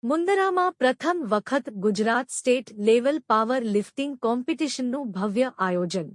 મુન્દ્રામાં પ્રથમ વખત Gujarat state level power lifting કોમ્પિટિશનનું ભવ્ય આયોજન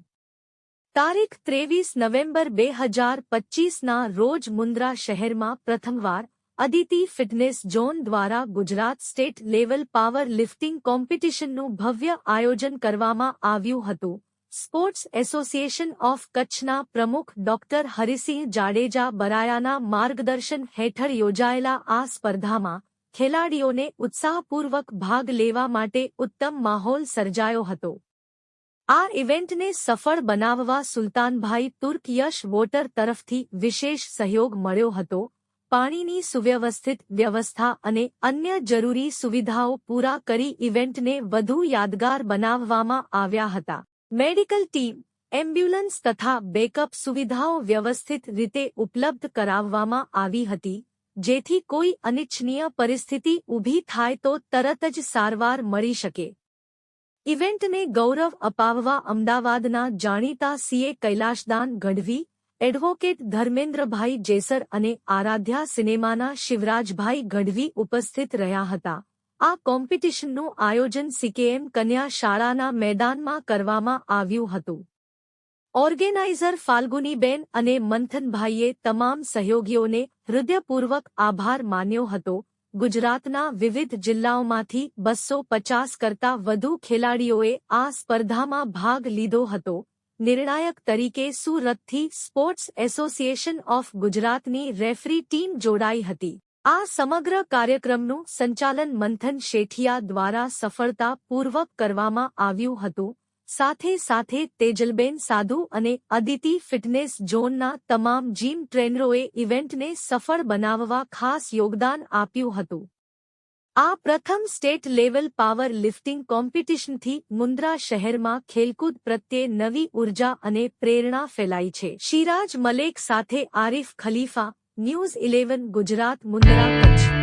તારીખ 23 નવેમ્બર 2025ના રોજ મુન્દ્રા શહેરમાં પ્રથમવાર અદિતિ ફિટનેસ ઝોન દ્વારા Gujarat state level power lifting કોમ્પિટિશનનું ભવ્ય આયોજન કરવામાં આવ્યું હતું. સ્પોર્ટ્સ એસોસિએશન ઓફ કચ્છના પ્રમુખ ડોક્ટર હરિસિંહ જાડેજા બરાયાના માર્ગદર્શન હેઠળ યોજાયેલા આ સ્પર્ધામાં ખેલાડીઓને ઉત્સાહપૂર્વક ભાગ લેવા માટે ઉત્તમ માહોલ સર્જાયો હતો. આ ઇવેન્ટને સફળ બનાવવા સુલતાનભાઈ તુર્ક યશ વોટર તરફથી વિશેષ સહયોગ મળ્યો હતો. પાણીની સુવ્યવસ્થિત વ્યવસ્થા અને અન્ય જરૂરી સુવિધાઓ પૂરા કરી ઇવેન્ટને વધુ યાદગાર બનાવવામાં આવ્યા હતા. મેડિકલ ટીમ, એમ્બ્યુલન્સ તથા બેકઅપ સુવિધાઓ વ્યવસ્થિત રીતે ઉપલબ્ધ કરાવવામાં આવી હતી, જેથી કોઈ અનિચ્છનીય પરિસ્થિતિ ઊભી થાય તો તરત જ સારવાર મળી શકે. ઇવેન્ટને ગૌરવ અપાવવા અમદાવાદના જાણીતા સીએ કૈલાશદાન ગઢવી, એડવોકેટ ધર્મેન્દ્રભાઈ જેસર અને આરાધ્યા સિનેમાના શિવરાજભાઈ ગઢવી ઉપસ્થિત રહ્યા હતા. આ કોમ્પિટિશનનું આયોજન સીકેએમ કન્યા શાળાના મેદાનમાં કરવામાં આવ્યું હતું. ઓર્ગેનાઇઝર ફાલ્ગુનીબેન અને મંથનભાઈએ તમામ સહયોગીઓને હૃદયપૂર્વક આભાર માન્યો હતો. ગુજરાતના વિવિધ જિલ્લાઓમાંથી 250 કરતાં વધુ ખેલાડીઓએ આ સ્પર્ધામાં ભાગ લીધો હતો. નિર્ણાયક તરીકે સુરતથી સ્પોર્ટ્સ એસોસિએશન ઓફ ગુજરાતની રેફરી ટીમ જોડાઈ હતી. આ સમગ્ર કાર્યક્રમનું સંચાલન મંથન શેઠિયા દ્વારા સફળતાપૂર્વક કરવામાં આવ્યું હતું. સાથે તેજલબેન સાધુ અને અદિતિ ફિટનેસ ઝોનના તમામ જીમ ટ્રેનરોએ ઇવેન્ટને સફળ બનાવવા ખાસ યોગદાન આપ્યું હતું. આ પ્રથમ સ્ટેટ લેવલ પાવર લિફ્ટિંગ કોમ્પિટિશનથી મુન્દ્રા શહેરમાં ખેલકૂદ પ્રત્યે નવી ઉર્જા અને પ્રેરણા ફેલાઈ છે. શિરાજ મલેક સાથે આરિફ ખલીફા, ન્યૂઝ 11 ગુજરાત, મુન્દ્રા, કચ્છ.